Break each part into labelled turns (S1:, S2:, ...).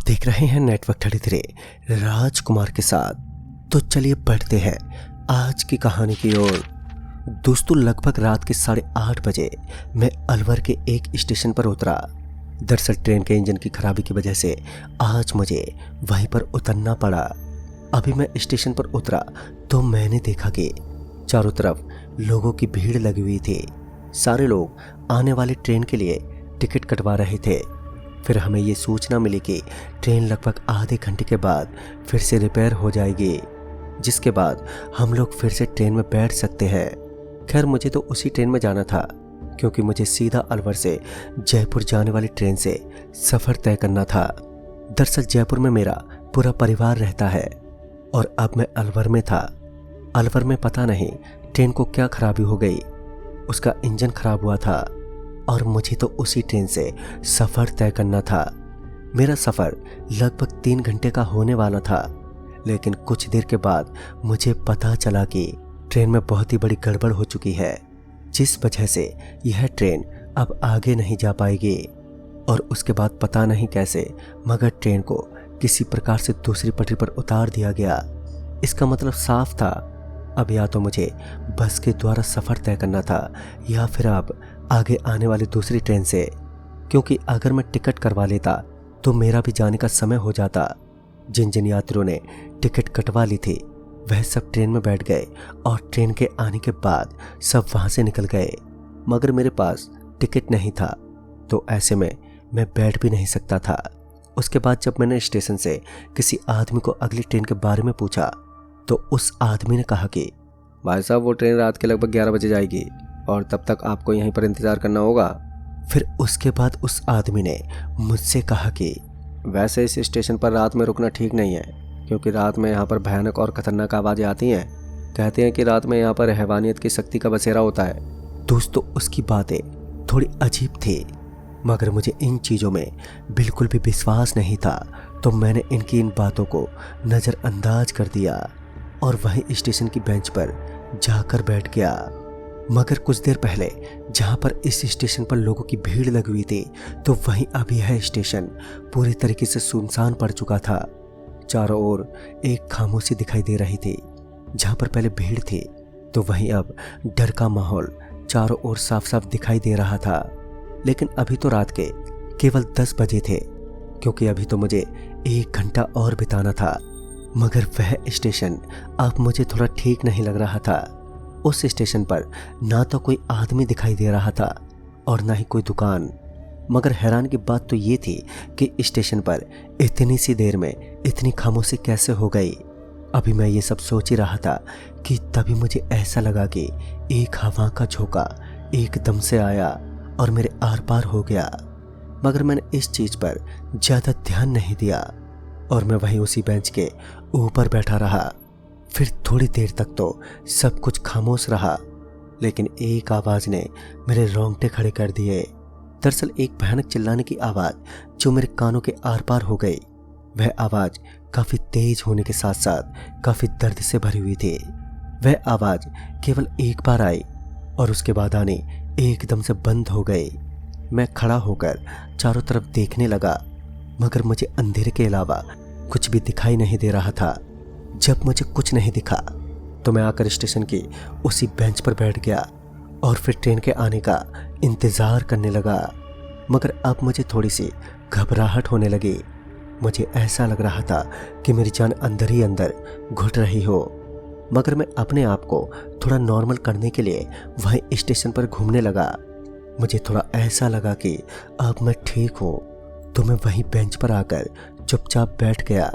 S1: देख रहे हैं नेटवर्क 33 राजकुमार के साथ। तो चलिए बढ़ते हैं आज की कहानी की ओर। दोस्तों, लगभग रात के 8:30 बजे मैं अलवर के एक स्टेशन पर उतरा। दरअसल ट्रेन के इंजन की खराबी की वजह से आज मुझे वहीं पर उतरना पड़ा। अभी मैं स्टेशन पर उतरा तो मैंने देखा कि चारों तरफ लोगों की भीड़ लगी हुई थी। सारे लोग आने वाली ट्रेन के लिए टिकट कटवा रहे थे। फिर हमें ये सूचना मिली कि ट्रेन लगभग आधे घंटे के बाद फिर से रिपेयर हो जाएगी, जिसके बाद हम लोग फिर से ट्रेन में बैठ सकते हैं। खैर, मुझे तो उसी ट्रेन में जाना था क्योंकि मुझे सीधा अलवर से जयपुर जाने वाली ट्रेन से सफ़र तय करना था। दरअसल जयपुर में मेरा पूरा परिवार रहता है और अब मैं अलवर में था। अलवर में पता नहीं ट्रेन को क्या खराबी हो गई, उसका इंजन खराब हुआ था और मुझे तो उसी ट्रेन से सफ़र तय करना था। मेरा सफ़र लगभग 3 घंटे का होने वाला था, लेकिन कुछ देर के बाद मुझे पता चला कि ट्रेन में बहुत ही बड़ी गड़बड़ हो चुकी है, जिस वजह से यह ट्रेन अब आगे नहीं जा पाएगी। और उसके बाद पता नहीं कैसे मगर ट्रेन को किसी प्रकार से दूसरी पटरी पर उतार दिया गया। इसका मतलब साफ था, अब या तो मुझे बस के द्वारा सफ़र तय करना था या फिर अब आगे आने वाली दूसरी ट्रेन से, क्योंकि अगर मैं टिकट करवा लेता तो मेरा भी जाने का समय हो जाता। जिन जिन यात्रियों ने टिकट कटवा ली थी वह सब ट्रेन में बैठ गए और ट्रेन के आने के बाद सब वहाँ से निकल गए, मगर मेरे पास टिकट नहीं था तो ऐसे में मैं बैठ भी नहीं सकता था। उसके बाद जब मैंने स्टेशन से किसी आदमी को अगली ट्रेन के बारे में पूछा तो उस आदमी ने कहा कि
S2: भाई साहब, वो ट्रेन रात के लगभग 11 बजे जाएगी और तब तक आपको यहीं पर इंतज़ार करना होगा।
S1: फिर उसके बाद उस आदमी ने मुझसे कहा कि
S2: वैसे इस स्टेशन पर रात में रुकना ठीक नहीं है, क्योंकि रात में यहाँ पर भयानक और ख़तरनाक आवाज़ें आती हैं। कहते हैं कि रात में यहाँ पर हैवानियत की शक्ति का बसेरा होता है।
S1: दोस्तों, उसकी बातें थोड़ी अजीब थी, मगर मुझे इन चीज़ों में बिल्कुल भी विश्वास नहीं था, तो मैंने इनकी इन बातों को नज़रअंदाज कर दिया और वहीं स्टेशन की बेंच पर जाकर बैठ गया। मगर कुछ देर पहले जहां पर इस स्टेशन पर लोगों की भीड़ लगी हुई थी, तो वहीं अब यह स्टेशन पूरी तरीके से सुनसान पड़ चुका था। चारों ओर एक खामोशी दिखाई दे रही थी। जहां पर पहले भीड़ थी तो वहीं अब डर का माहौल चारों ओर साफ साफ दिखाई दे रहा था। लेकिन अभी तो रात के केवल 10 बजे थे, क्योंकि अभी तो मुझे 1 घंटा और बिताना था। मगर वह स्टेशन अब मुझे थोड़ा ठीक नहीं लग रहा था। उस स्टेशन पर ना तो कोई आदमी दिखाई दे रहा था और ना ही कोई दुकान। मगर हैरान की बात तो ये थी कि स्टेशन पर इतनी सी देर में इतनी खामोशी कैसे हो गई। अभी मैं ये सब सोच ही रहा था कि तभी मुझे ऐसा लगा कि एक हवा का झोंका एकदम से आया और मेरे आर पार हो गया। मगर मैंने इस चीज़ पर ज़्यादा ध्यान नहीं दिया और मैं वहीं उसी बेंच के ऊपर बैठा रहा। फिर थोड़ी देर तक तो सब कुछ खामोश रहा, लेकिन एक आवाज़ ने मेरे रोंगटे खड़े कर दिए। दरअसल एक भयानक चिल्लाने की आवाज़ जो मेरे कानों के आर पार हो गई। वह आवाज़ काफ़ी तेज होने के साथ साथ काफ़ी दर्द से भरी हुई थी। वह आवाज़ केवल एक बार आई और उसके बाद आने एकदम से बंद हो गई। मैं खड़ा होकर चारों तरफ देखने लगा, मगर मुझे अंधेरे के अलावा कुछ भी दिखाई नहीं दे रहा था। जब मुझे कुछ नहीं दिखा तो मैं आकर स्टेशन की उसी बेंच पर बैठ गया और फिर ट्रेन के आने का इंतज़ार करने लगा। मगर अब मुझे थोड़ी सी घबराहट होने लगी। मुझे ऐसा लग रहा था कि मेरी जान अंदर ही अंदर घुट रही हो। मगर मैं अपने आप को थोड़ा नॉर्मल करने के लिए वहीं स्टेशन पर घूमने लगा। मुझे थोड़ा ऐसा लगा कि अब मैं ठीक हूँ, तो मैं वहीं बेंच पर आकर चुपचाप बैठ गया।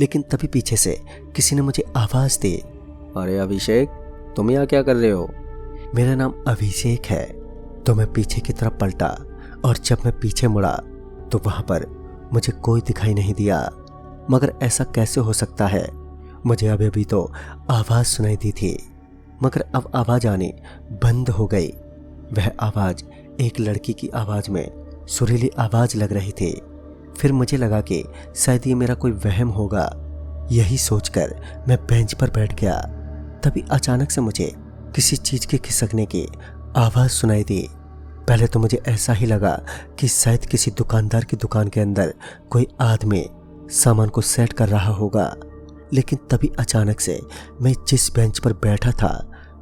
S1: लेकिन तभी पीछे से किसी ने मुझे आवाज़ दी,
S2: अरे अभिषेक, तुम यहाँ क्या कर रहे हो?
S1: मेरा नाम अभिषेक है। तो मैं पीछे की तरफ पलटा और जब मैं पीछे मुड़ा तो वहाँ पर मुझे कोई दिखाई नहीं दिया। मगर ऐसा कैसे हो सकता है? मुझे अभी तो आवाज़ सुनाई दी थी, मगर अब आवाज़ आनी बंद हो गई। वह आवाज़ एक लड़की की आवाज़ में सुरीली आवाज़ लग रही थी। फिर मुझे लगा कि शायद ये मेरा कोई वहम होगा। यही सोचकर मैं बेंच पर बैठ गया। तभी अचानक से मुझे किसी चीज़ के खिसकने की आवाज़ सुनाई दी। पहले तो मुझे ऐसा ही लगा कि शायद किसी दुकानदार की दुकान के अंदर कोई आदमी सामान को सेट कर रहा होगा, लेकिन तभी अचानक से मैं जिस बेंच पर बैठा था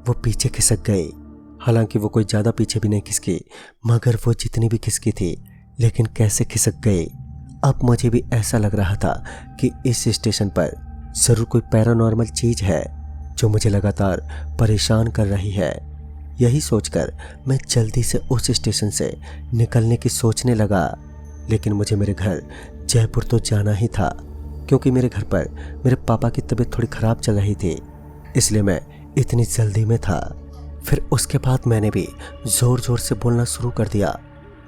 S1: वो पीछे खिसक गई। हालांकि वो कोई ज़्यादा पीछे भी नहीं खिसकी, मगर वो जितनी भी खिसकी थी, लेकिन कैसे खिसक गई। अब मुझे भी ऐसा लग रहा था कि इस स्टेशन पर ज़रूर कोई पैरानॉर्मल चीज़ है जो मुझे लगातार परेशान कर रही है। यही सोचकर मैं जल्दी से उस स्टेशन से निकलने की सोचने लगा, लेकिन मुझे मेरे घर जयपुर तो जाना ही था, क्योंकि मेरे घर पर मेरे पापा की तबीयत थोड़ी ख़राब चल रही थी, इसलिए मैं इतनी जल्दी में था। फिर उसके बाद मैंने भी ज़ोर ज़ोर से बोलना शुरू कर दिया,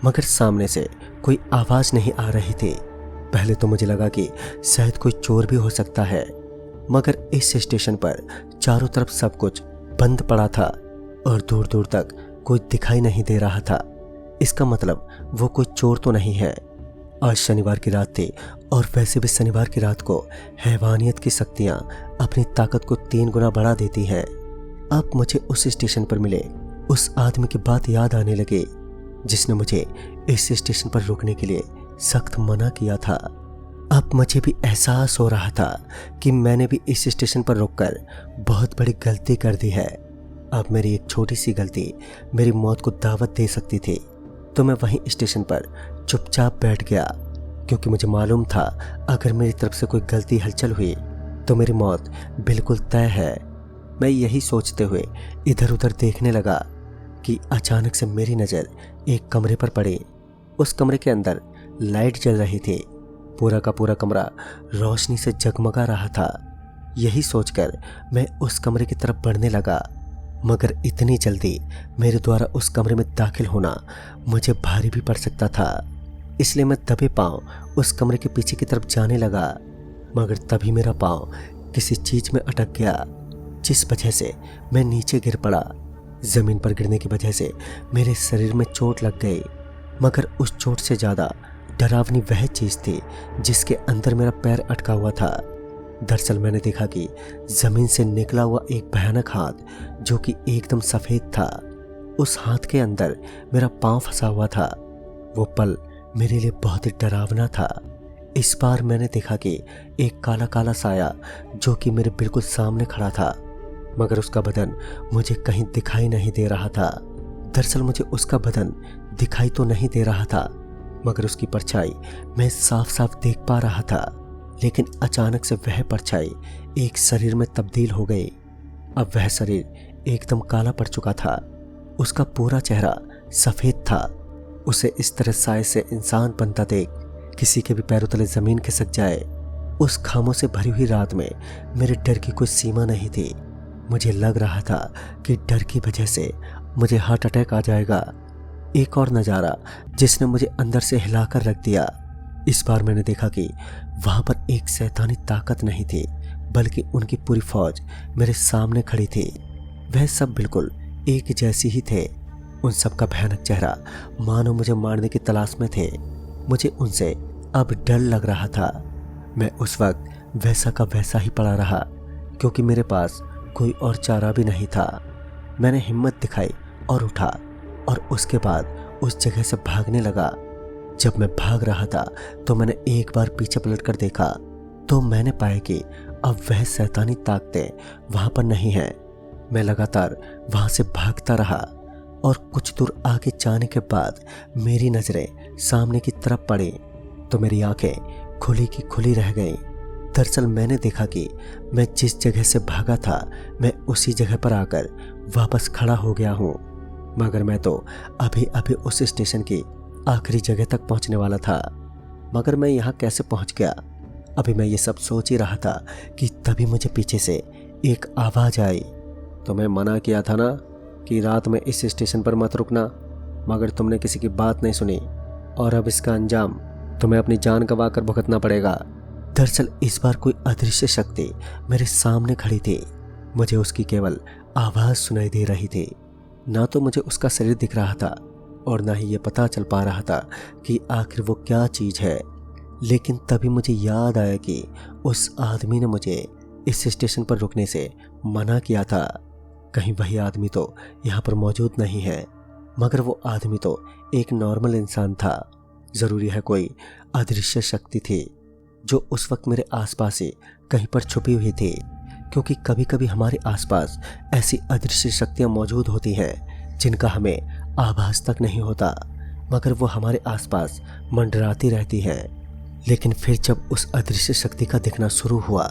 S1: मगर सामने से कोई आवाज़ नहीं आ रही थी। पहले तो मुझे लगा कि शायद कोई चोर भी हो सकता है, मगर इस स्टेशन पर चारों तरफ सब कुछ बंद पड़ा था और दूर दूर तक कोई दिखाई नहीं दे रहा था। इसका मतलब वो कोई चोर तो नहीं है। आज शनिवार की रात थी और वैसे भी शनिवार की रात को हैवानियत की शक्तियाँ अपनी ताकत को 3 गुना बढ़ा देती हैं। अब मुझे उस स्टेशन पर मिले उस आदमी की बात याद आने लगी, जिसने मुझे इस स्टेशन पर रुकने के लिए सख्त मना किया था। अब मुझे भी एहसास हो रहा था कि मैंने भी इस स्टेशन पर रुककर बहुत बड़ी गलती कर दी है। अब मेरी एक छोटी सी गलती मेरी मौत को दावत दे सकती थी, तो मैं वहीं स्टेशन पर चुपचाप बैठ गया, क्योंकि मुझे मालूम था अगर मेरी तरफ से कोई गलती हलचल हुई तो मेरी मौत बिल्कुल तय है। मैं यही सोचते हुए इधर उधर देखने लगा कि अचानक से मेरी नज़र एक कमरे पर पड़ी। उस कमरे के अंदर लाइट जल रही थी। पूरा का पूरा कमरा रोशनी से जगमगा रहा था। यही सोचकर मैं उस कमरे की तरफ बढ़ने लगा, मगर इतनी जल्दी मेरे द्वारा उस कमरे में दाखिल होना मुझे भारी भी पड़ सकता था, इसलिए मैं दबे पांव उस कमरे के पीछे की तरफ जाने लगा। मगर तभी मेरा पांव किसी चीज़ में अटक गया, जिस वजह से मैं नीचे गिर पड़ा। ज़मीन पर गिरने की वजह से मेरे शरीर में चोट लग गई, मगर उस चोट से ज़्यादा डरावनी वह चीज़ थी जिसके अंदर मेरा पैर अटका हुआ था। दरअसल मैंने देखा कि ज़मीन से निकला हुआ एक भयानक हाथ, जो कि एकदम सफ़ेद था, उस हाथ के अंदर मेरा पाँव फंसा हुआ था। वो पल मेरे लिए बहुत ही डरावना था। इस बार मैंने देखा कि एक काला काला साया जो कि मेरे बिल्कुल सामने खड़ा था, मगर उसका बदन मुझे कहीं दिखाई नहीं दे रहा था। दरअसल मुझे उसका बदन दिखाई तो नहीं दे रहा था, मगर उसकी परछाई मैं साफ साफ देख पा रहा था। लेकिन अचानक से वह परछाई एक शरीर में तब्दील हो गई। अब वह शरीर एकदम काला पड़ चुका था। उसका पूरा चेहरा सफ़ेद था। उसे इस तरह साए से इंसान बनता देख किसी के भी पैरों तले ज़मीन खिसक जाए। उस खामों से भरी हुई रात में मेरे डर की कोई सीमा नहीं थी। मुझे लग रहा था कि डर की वजह से मुझे हार्ट अटैक आ जाएगा। एक और नज़ारा जिसने मुझे अंदर से हिलाकर रख दिया। इस बार मैंने देखा कि वहाँ पर एक शैतानी ताकत नहीं थी, बल्कि उनकी पूरी फौज मेरे सामने खड़ी थी। वह सब बिल्कुल एक जैसी ही थे। उन सब का भयानक चेहरा मानो मुझे मारने की तलाश में थे। मुझे उनसे अब डर लग रहा था। मैं उस वक्त वैसा का वैसा ही पड़ा रहा, क्योंकि मेरे पास कोई और चारा भी नहीं था। मैंने हिम्मत दिखाई और उठा और उसके बाद उस जगह से भागने लगा। जब मैं भाग रहा था तो मैंने एक बार पीछे पलटकर देखा तो मैंने पाया कि अब वह शैतानी ताकतें वहाँ पर नहीं हैं। मैं लगातार वहाँ से भागता रहा और कुछ दूर आगे जाने के बाद मेरी नज़रें सामने की तरफ पड़ी तो मेरी आंखें खुली की खुली रह गईं। दरअसल मैंने देखा कि मैं जिस जगह से भागा था मैं उसी जगह पर आकर वापस खड़ा हो गया हूँ, मगर मैं तो अभी अभी उस स्टेशन की आखिरी जगह तक पहुंचने वाला था। मगर मैं यहाँ कैसे पहुंच गया? अभी मैं ये सब सोच ही रहा था कि तभी मुझे पीछे से एक आवाज़ आई। तुम्हें मना किया था ना कि रात में इस स्टेशन पर मत रुकना, मगर तुमने किसी की बात नहीं सुनी और अब इसका अंजाम तुम्हें अपनी जान गंवा कर भुगतना पड़ेगा। दरअसल इस बार कोई अदृश्य शक्ति मेरे सामने खड़ी थी। मुझे उसकी केवल आवाज़ सुनाई दे रही थी। ना तो मुझे उसका शरीर दिख रहा था और ना ही ये पता चल पा रहा था कि आखिर वो क्या चीज़ है। लेकिन तभी मुझे याद आया कि उस आदमी ने मुझे इस स्टेशन पर रुकने से मना किया था। कहीं वही आदमी तो यहाँ पर मौजूद नहीं है, मगर वो आदमी तो एक नॉर्मल इंसान था। ज़रूरी है कोई अदृश्य शक्ति थी जो उस वक्त मेरे आसपास ही कहीं पर छुपी हुई थी, क्योंकि कभी कभी हमारे आसपास ऐसी अदृश्य शक्तियां मौजूद होती हैं जिनका हमें आभास तक नहीं होता, मगर वो हमारे आसपास मंडराती रहती हैं। लेकिन फिर जब उस अदृश्य शक्ति का दिखना शुरू हुआ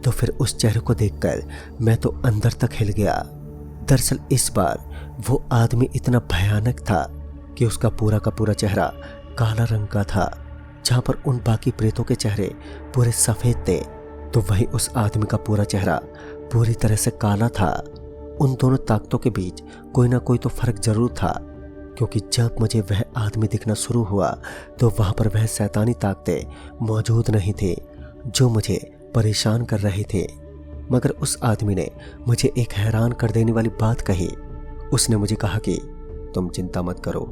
S1: तो फिर उस चेहरे को देखकर मैं तो अंदर तक हिल गया। दरअसल इस बार वो आदमी इतना भयानक था कि उसका पूरा का पूरा चेहरा काला रंग का था। जहाँ पर उन बाकी प्रेतों के चेहरे पूरे सफ़ेद थे, तो वहीं उस आदमी का पूरा चेहरा पूरी तरह से काला था। उन दोनों ताकतों के बीच कोई ना कोई तो फर्क जरूर था, क्योंकि जब मुझे वह आदमी दिखना शुरू हुआ तो वहाँ पर वह शैतानी ताकतें मौजूद नहीं थे जो मुझे परेशान कर रहे थे। मगर उस आदमी ने मुझे एक हैरान कर देने वाली बात कही। उसने मुझे कहा कि तुम चिंता मत करो,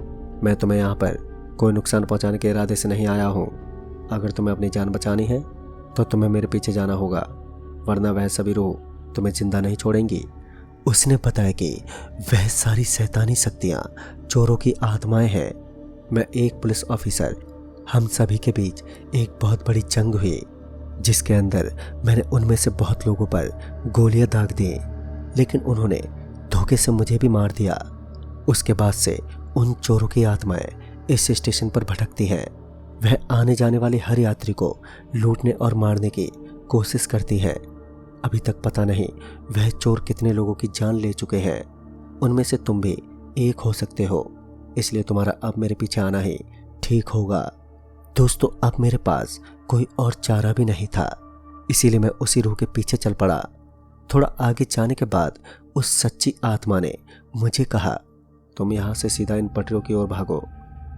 S1: मैं तुम्हें यहाँ पर कोई नुकसान पहुँचाने के इरादे से नहीं आया हूँ। अगर तुम्हें अपनी जान बचानी है तो तुम्हें मेरे पीछे जाना होगा, वरना वह सभी रूह तुम्हें जिंदा नहीं छोड़ेंगी। उसने बताया कि वह सारी शैतानी शक्तियाँ चोरों की आत्माएं हैं। मैं एक पुलिस ऑफिसर, हम सभी के बीच एक बहुत बड़ी जंग हुई, जिसके अंदर मैंने उनमें से बहुत लोगों पर गोलियां दाग दी, लेकिन उन्होंने धोखे से मुझे भी मार दिया। उसके बाद से उन चोरों की आत्माएं इस स्टेशन पर भटकती हैं। वह आने जाने वाले हर यात्री को लूटने और मारने की कोशिश करती है। अभी तक पता नहीं वह चोर कितने लोगों की जान ले चुके हैं। उनमें से तुम भी एक हो सकते हो, इसलिए तुम्हारा अब मेरे पीछे आना ही ठीक होगा। दोस्तों, अब मेरे पास कोई और चारा भी नहीं था, इसीलिए मैं उसी रूह के पीछे चल पड़ा। थोड़ा आगे जाने के बाद उस सच्ची आत्मा ने मुझे कहा, तुम यहाँ से सीधा इन पटरियों की ओर भागो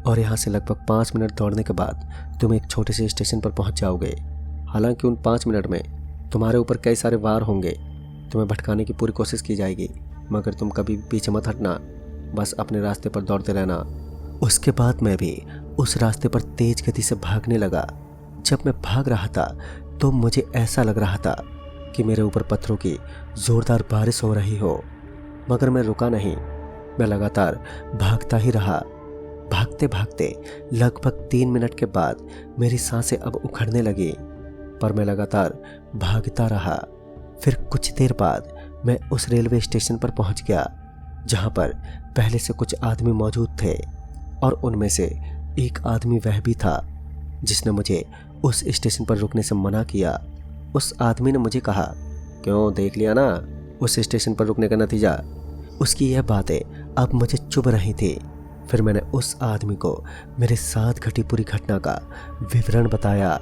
S1: और यहाँ से लगभग 5 मिनट दौड़ने के बाद तुम एक छोटे से स्टेशन पर पहुँच जाओगे। हालांकि उन 5 मिनट में तुम्हारे ऊपर कई सारे वार होंगे, तुम्हें भटकाने की पूरी कोशिश की जाएगी, मगर तुम कभी पीछे मत हटना, बस अपने रास्ते पर दौड़ते रहना। उसके बाद मैं भी उस रास्ते पर तेज गति से भागने लगा। जब मैं भाग रहा था तो मुझे ऐसा लग रहा था कि मेरे ऊपर पत्थरों की जोरदार बारिश हो रही हो, मगर मैं रुका नहीं। मैं लगातार भागता ही रहा। भागते भागते लगभग 3 मिनट के बाद मेरी सांसें अब उखड़ने लगी, पर मैं लगातार भागता रहा। फिर कुछ देर बाद मैं उस रेलवे स्टेशन पर पहुंच गया, जहां पर पहले से कुछ आदमी मौजूद थे, और उनमें से एक आदमी वह भी था जिसने मुझे उस स्टेशन पर रुकने से मना किया। उस आदमी ने मुझे कहा, क्यों, देख लिया ना उस स्टेशन पर रुकने का नतीजा। उसकी यह बातें अब मुझे चुभ रही थी। फिर मैंने उस आदमी को मेरे साथ घटी पूरी घटना का विवरण बताया,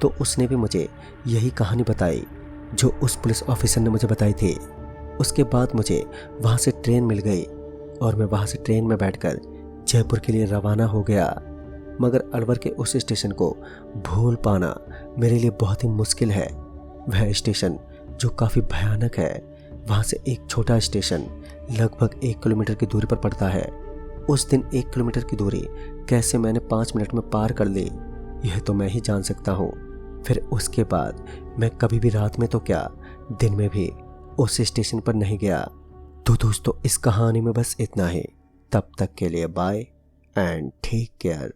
S1: तो उसने भी मुझे यही कहानी बताई जो उस पुलिस ऑफिसर ने मुझे बताई थी। उसके बाद मुझे वहाँ से ट्रेन मिल गई और मैं वहाँ से ट्रेन में बैठकर जयपुर के लिए रवाना हो गया। मगर अलवर के उस स्टेशन को भूल पाना मेरे लिए बहुत ही मुश्किल है। वह स्टेशन जो काफ़ी भयानक है, वहाँ से एक छोटा स्टेशन लगभग 1 किलोमीटर की दूरी पर पड़ता है। उस दिन 1 किलोमीटर की दूरी कैसे मैंने 5 मिनट में पार कर ली, यह तो मैं ही जान सकता हूँ। फिर उसके बाद मैं कभी भी रात में तो क्या, दिन में भी उस स्टेशन पर नहीं गया। तो दोस्तों, इस कहानी में बस इतना ही। तब तक के लिए बाय एंड टेक केयर।